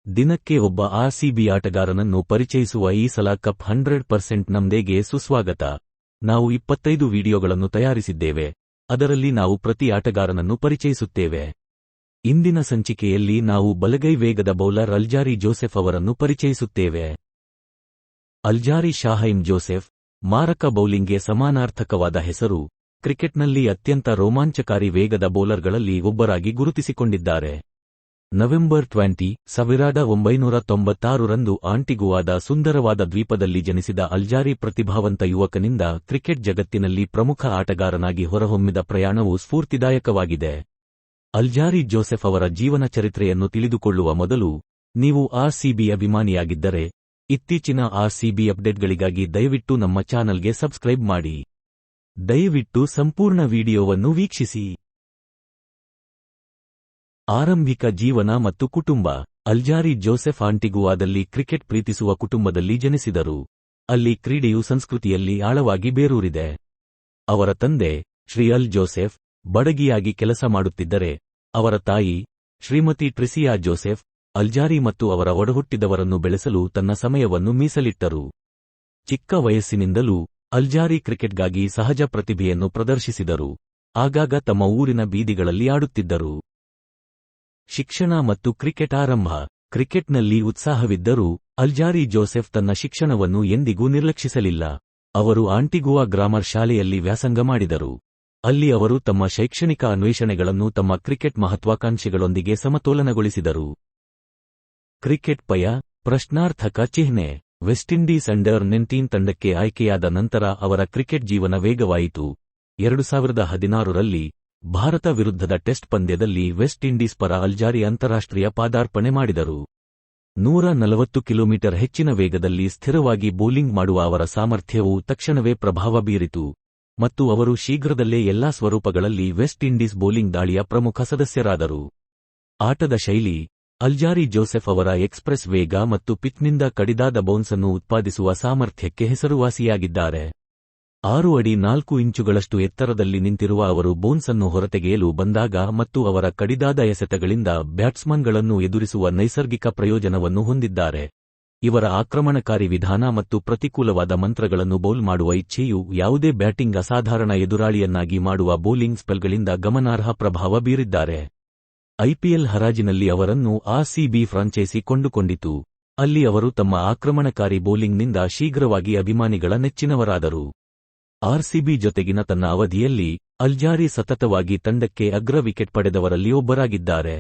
ದಿನಕ್ಕೆ ಒಬ್ಬ ಆರ್ಸಿಬಿ ಆಟಗಾರನನ್ನು ಪರಿಚಯಿಸುವ ಈ ಸಲ ಕಪ್ 100% ನಮ್ದೇಗೆ ಸುಸ್ವಾಗತ. ನಾವು 25 ವಿಡಿಯೋಗಳನ್ನು ತಯಾರಿಸಿದ್ದೇವೆ. ಅದರಲ್ಲಿ ನಾವು ಪ್ರತಿ ಆಟಗಾರನನ್ನು ಪರಿಚಯಿಸುತ್ತೇವೆ. ಇಂದಿನ ಸಂಚಿಕೆಯಲ್ಲಿ ನಾವು ಬಲಗೈ ವೇಗದ ಬೌಲರ್ ಅಲ್ಜಾರಿ ಜೋಸೆಫ್ ಅವರನ್ನು ಪರಿಚಯಿಸುತ್ತೇವೆ. ಅಲ್ಜಾರಿ ಶಾಹೀನ್ ಜೋಸೆಫ್ ಮಾರಕ ಬೌಲಿಂಗ್ಗೆ ಸಮಾನಾರ್ಥಕವಾದ ಹೆಸರು. ಕ್ರಿಕೆಟ್ನಲ್ಲಿ ಅತ್ಯಂತ ರೋಮಾಂಚಕಾರಿ ವೇಗದ ಬೌಲರ್ಗಳಲ್ಲಿ ಒಬ್ಬರಾಗಿ ಗುರುತಿಸಿಕೊಂಡಿದ್ದಾರೆ. ನವೆಂಬರ್ 20, 1996 ರಂದು ಆಂಟಿಗುವಾದ ಸುಂದರವಾದ ದ್ವೀಪದಲ್ಲಿ ಜನಿಸಿದ ಅಲ್ಜಾರಿ ಪ್ರತಿಭಾವಂತ ಯುವಕನಿಂದ ಕ್ರಿಕೆಟ್ ಜಗತ್ತಿನಲ್ಲಿ ಪ್ರಮುಖ ಆಟಗಾರನಾಗಿ ಹೊರಹೊಮ್ಮಿದ ಪ್ರಯಾಣವು ಸ್ಫೂರ್ತಿದಾಯಕವಾಗಿದೆ. ಅಲ್ಜಾರಿ ಜೋಸೆಫ್ ಅವರ ಜೀವನ ಚರಿತ್ರೆಯನ್ನು ತಿಳಿದುಕೊಳ್ಳುವ ಮೊದಲು, ನೀವು ಆರ್ಸಿಬಿ ಅಭಿಮಾನಿಯಾಗಿದ್ದರೆ, ಇತ್ತೀಚಿನ ಆರ್ಸಿಬಿ ಅಪ್ಡೇಟ್ಗಳಿಗಾಗಿ ದಯವಿಟ್ಟು ನಮ್ಮ ಚಾನಲ್ಗೆ ಸಬ್ಸ್ಕ್ರೈಬ್ ಮಾಡಿ. ದಯವಿಟ್ಟು ಸಂಪೂರ್ಣ ವಿಡಿಯೋವನ್ನು ವೀಕ್ಷಿಸಿ. ಆರಂಭಿಕ ಜೀವನ ಮತ್ತು ಕುಟುಂಬ. ಅಲ್ಜಾರಿ ಜೋಸೆಫ್ ಆಂಟಿಗುವಾದಲ್ಲಿ ಕ್ರಿಕೆಟ್ ಪ್ರೀತಿಸುವ ಕುಟುಂಬದಲ್ಲಿ ಜನಿಸಿದರು. ಅಲ್ಲಿ ಕ್ರೀಡೆಯು ಸಂಸ್ಕೃತಿಯಲ್ಲಿ ಆಳವಾಗಿ ಬೇರೂರಿದೆ. ಅವರ ತಂದೆ, ಶ್ರೀ ಅಲ್ ಜೋಸೆಫ್, ಬಡಗಿಯಾಗಿ ಕೆಲಸ ಮಾಡುತ್ತಿದ್ದರೆ, ಅವರ ತಾಯಿ, ಶ್ರೀಮತಿ ಟ್ರಿಸಿಯಾ ಜೋಸೆಫ್, ಅಲ್ಜಾರಿ ಮತ್ತು ಅವರ ಒಡಹುಟ್ಟಿದವರನ್ನು ಬೆಳೆಸಲು ತನ್ನ ಸಮಯವನ್ನು ಮೀಸಲಿಟ್ಟರು. ಚಿಕ್ಕ ವಯಸ್ಸಿನಿಂದಲೂ ಅಲ್ಜಾರಿ ಕ್ರಿಕೆಟ್ಗಾಗಿ ಸಹಜ ಪ್ರತಿಭೆಯನ್ನು ಪ್ರದರ್ಶಿಸಿದರು. ಆಗಾಗ ತಮ್ಮ ಊರಿನ ಬೀದಿಗಳಲ್ಲಿ ಆಡುತ್ತಿದ್ದರು. ಶಿಕ್ಷಣ ಮತ್ತು ಕ್ರಿಕೆಟ್ ಆರಂಭ. ಕ್ರಿಕೆಟ್ನಲ್ಲಿ ಉತ್ಸಾಹವಿದ್ದರೂ ಅಲ್ಜಾರಿ ಜೋಸೆಫ್ ತನ್ನ ಶಿಕ್ಷಣವನ್ನು ಎಂದಿಗೂ ನಿರ್ಲಕ್ಷಿಸಲಿಲ್ಲ. ಅವರು ಆಂಟಿಗುವಾ ಗ್ರಾಮರ್ ಶಾಲೆಯಲ್ಲಿ ವ್ಯಾಸಂಗ ಮಾಡಿದರು. ಅಲ್ಲಿ ಅವರು ತಮ್ಮ ಶೈಕ್ಷಣಿಕ ಅನ್ವೇಷಣೆಗಳನ್ನು ತಮ್ಮ ಕ್ರಿಕೆಟ್ ಮಹತ್ವಾಕಾಂಕ್ಷೆಗಳೊಂದಿಗೆ ಸಮತೋಲನಗೊಳಿಸಿದರು. ಕ್ರಿಕೆಟ್ ಪಯ ಪ್ರಶ್ನಾರ್ಥಕ ಚಿಹ್ನೆ. ವೆಸ್ಟ್ ಇಂಡೀಸ್ ಅಂಡರ್ 19 ತಂಡಕ್ಕೆ ಆಯ್ಕೆಯಾದ ನಂತರ ಅವರ ಕ್ರಿಕೆಟ್ ಜೀವನ ವೇಗವಾಯಿತು. 2016 ರಲ್ಲಿ ಭಾರತ ವಿರುದ್ಧದ ಟೆಸ್ಟ್ ಪಂದ್ಯದಲ್ಲಿ ವೆಸ್ಟ್ ಇಂಡೀಸ್ ಪರ ಅಲ್ಜಾರಿ ಅಂತಾರಾಷ್ಟ್ರೀಯ ಪಾದಾರ್ಪಣೆ ಮಾಡಿದರು. 140 ಕಿಲೋಮೀಟರ್ ಹೆಚ್ಚಿನ ವೇಗದಲ್ಲಿ ಸ್ಥಿರವಾಗಿ ಬೌಲಿಂಗ್ ಮಾಡುವ ಅವರ ಸಾಮರ್ಥ್ಯವು ತಕ್ಷಣವೇ ಪ್ರಭಾವ ಬೀರಿತು, ಮತ್ತು ಅವರು ಶೀಘ್ರದಲ್ಲೇ ಎಲ್ಲಾ ಸ್ವರೂಪಗಳಲ್ಲಿ ವೆಸ್ಟ್ ಇಂಡೀಸ್ ಬೌಲಿಂಗ್ ದಾಳಿಯ ಪ್ರಮುಖ ಸದಸ್ಯರಾದರು. ಆಟದ ಶೈಲಿ. ಅಲ್ಜಾರಿ ಜೋಸೆಫ್ ಅವರ ಎಕ್ಸ್ಪ್ರೆಸ್ ವೇಗ ಮತ್ತು ಪಿಚ್ನಿಂದ ಕಡಿದಾದ ಬೌನ್ಸನ್ನು ಉತ್ಪಾದಿಸುವ ಸಾಮರ್ಥ್ಯಕ್ಕೆ ಹೆಸರುವಾಸಿಯಾಗಿದ್ದಾರೆ. 6 ಅಡಿ 4 ಇಂಚುಗಳಷ್ಟು ಎತ್ತರದಲ್ಲಿ ನಿಂತಿರುವ ಅವರು ಬೌನ್ಸನ್ನು ಹೊರತೆಗೆಯಲು ಬಂದಾಗ ಮತ್ತು ಅವರ ಕಡಿದಾದ ಎಸೆತಗಳಿಂದ ಬ್ಯಾಟ್ಸ್ಮನ್ಗಳನ್ನು ಎದುರಿಸುವ ನೈಸರ್ಗಿಕ ಪ್ರಯೋಜನವನ್ನು ಹೊಂದಿದ್ದಾರೆ. ಇವರ ಆಕ್ರಮಣಕಾರಿ ವಿಧಾನ ಮತ್ತು ಪ್ರತಿಕೂಲವಾದ ಮಂತ್ರಗಳನ್ನು ಬೌಲ್ ಮಾಡುವ ಇಚ್ಛೆಯು ಯಾವುದೇ ಬ್ಯಾಟಿಂಗ್ ಅಸಾಧಾರಣ ಎದುರಾಳಿಯನ್ನಾಗಿ ಮಾಡುವ ಬೌಲಿಂಗ್ ಸ್ಪೆಲ್ಗಳಿಂದ ಗಮನಾರ್ಹ ಪ್ರಭಾವ ಬೀರಿದ್ದಾರೆ. ಐಪಿಎಲ್ ಹರಾಜಿನಲ್ಲಿ ಅವರನ್ನು ಆರ್ಸಿಬಿ ಫ್ರಾಂಚೈಸಿ ಕೊಂಡುಕೊಂಡಿತು. ಅಲ್ಲಿ ಅವರು ತಮ್ಮ ಆಕ್ರಮಣಕಾರಿ ಬೌಲಿಂಗ್ನಿಂದ ಶೀಘ್ರವಾಗಿ ಅಭಿಮಾನಿಗಳ ನೆಚ್ಚಿನವರಾದರು. ಆರ್ಸಿಬಿ ಜೊತೆಗಿನ ತನ್ನ ಅವಧಿಯಲ್ಲಿ ಅಲ್ಜಾರಿ ಸತತವಾಗಿ ತಂಡಕ್ಕೆ ಅಗ್ರ ವಿಕೆಟ್ ಪಡೆದವರಲ್ಲಿ ಒಬ್ಬರಾಗಿದ್ದಾರೆ.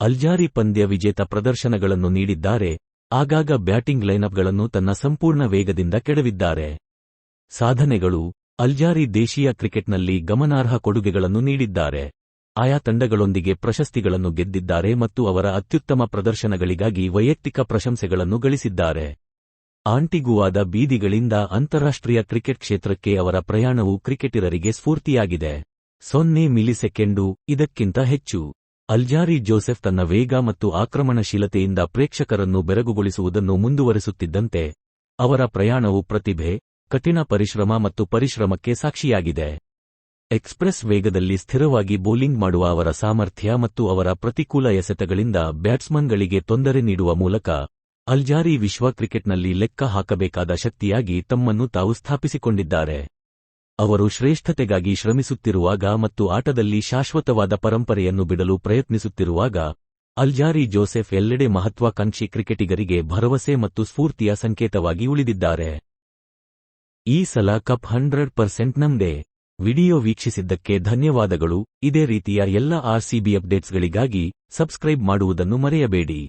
ಅಲ್ಜಾರಿ ಪಂದ್ಯ ವಿಜೇತ ಪ್ರದರ್ಶನಗಳನ್ನು ನೀಡಿದ್ದಾರೆ, ಆಗಾಗ ಬ್ಯಾಟಿಂಗ್ ಲೈನಪ್ಗಳನ್ನು ತನ್ನ ಸಂಪೂರ್ಣ ವೇಗದಿಂದ ಕೆಡವಿದ್ದಾರೆ. ಸಾಧನೆಗಳು. ಅಲ್ಜಾರಿ ದೇಶೀಯ ಕ್ರಿಕೆಟ್ನಲ್ಲಿ ಗಮನಾರ್ಹ ಕೊಡುಗೆಗಳನ್ನು ನೀಡಿದ್ದಾರೆ. ಆಯಾ ತಂಡಗಳೊಂದಿಗೆ ಪ್ರಶಸ್ತಿಗಳನ್ನು ಗೆದ್ದಿದ್ದಾರೆ ಮತ್ತು ಅವರ ಅತ್ಯುತ್ತಮ ಪ್ರದರ್ಶನಗಳಿಗಾಗಿ ವೈಯಕ್ತಿಕ ಪ್ರಶಂಸೆಗಳನ್ನು ಗಳಿಸಿದ್ದಾರೆ. ಆಂಟಿಗುವಾದ ಬೀದಿಗಳಿಂದ ಅಂತಾರಾಷ್ಟ್ರೀಯ ಕ್ರಿಕೆಟ್ ಕ್ಷೇತ್ರಕ್ಕೆ ಅವರ ಪ್ರಯಾಣವು ಕ್ರಿಕೆಟಿಗರಿಗೆ ಸ್ಫೂರ್ತಿಯಾಗಿದೆ. 0 ಮಿಲಿಸೆಕೆಂಡು, ಇದಕ್ಕಿಂತ ಹೆಚ್ಚು. ಅಲ್ಜಾರಿ ಜೋಸೆಫ್ ತನ್ನ ವೇಗ ಮತ್ತು ಆಕ್ರಮಣಶೀಲತೆಯಿಂದ ಪ್ರೇಕ್ಷಕರನ್ನು ಬೆರಗುಗೊಳಿಸುವುದನ್ನು ಮುಂದುವರೆಸುತ್ತಿದ್ದಂತೆ, ಅವರ ಪ್ರಯಾಣವು ಪ್ರತಿಭೆ, ಕಠಿಣ ಪರಿಶ್ರಮ ಮತ್ತು ಪರಿಶ್ರಮಕ್ಕೆ ಸಾಕ್ಷಿಯಾಗಿದೆ. ಎಕ್ಸ್ಪ್ರೆಸ್ ವೇಗದಲ್ಲಿ ಸ್ಥಿರವಾಗಿ ಬೌಲಿಂಗ್ ಮಾಡುವ ಅವರ ಸಾಮರ್ಥ್ಯ ಮತ್ತು ಅವರ ಪ್ರತಿಕೂಲ ಎಸೆತಗಳಿಂದ ಬ್ಯಾಟ್ಸ್ಮನ್ಗಳಿಗೆ ತೊಂದರೆ ನೀಡುವ ಮೂಲಕ ಅಲ್ಜಾರಿ ವಿಶ್ವ ಕ್ರಿಕೆಟ್ನಲ್ಲಿ ಲೆಕ್ಕ ಹಾಕಬೇಕಾದ ಶಕ್ತಿಯಾಗಿ ತಮ್ಮನ್ನು ತಾವು ಸ್ಥಾಪಿಸಿಕೊಂಡಿದ್ದಾರೆ. ಅವರು ಶ್ರೇಷ್ಠತೆಗಾಗಿ ಶ್ರಮಿಸುತ್ತಿರುವಾಗ ಮತ್ತು ಆಟದಲ್ಲಿ ಶಾಶ್ವತವಾದ ಪರಂಪರೆಯನ್ನು ಬಿಡಲು ಪ್ರಯತ್ನಿಸುತ್ತಿರುವಾಗ, ಅಲ್ಜಾರಿ ಜೋಸೆಫ್ ಎಲ್ಲೆಡೆ ಮಹತ್ವಾಕಾಂಕ್ಷಿ ಕ್ರಿಕೆಟಿಗರಿಗೆ ಭರವಸೆ ಮತ್ತು ಸ್ಫೂರ್ತಿಯ ಸಂಕೇತವಾಗಿ ಉಳಿದಿದ್ದಾರೆ. ಈ ಸಲ ಕಪ್ 100% ನಮ್ದೇ. ವಿಡಿಯೋ ವೀಕ್ಷಿಸಿದ್ದಕ್ಕೆ ಧನ್ಯವಾದಗಳು. ಇದೇ ರೀತಿಯ ಎಲ್ಲ ಆರ್ಸಿಬಿ ಅಪ್ಡೇಟ್ಸ್ಗಳಿಗಾಗಿ ಸಬ್ಸ್ಕ್ರೈಬ್ ಮಾಡುವುದನ್ನು ಮರೆಯಬೇಡಿ.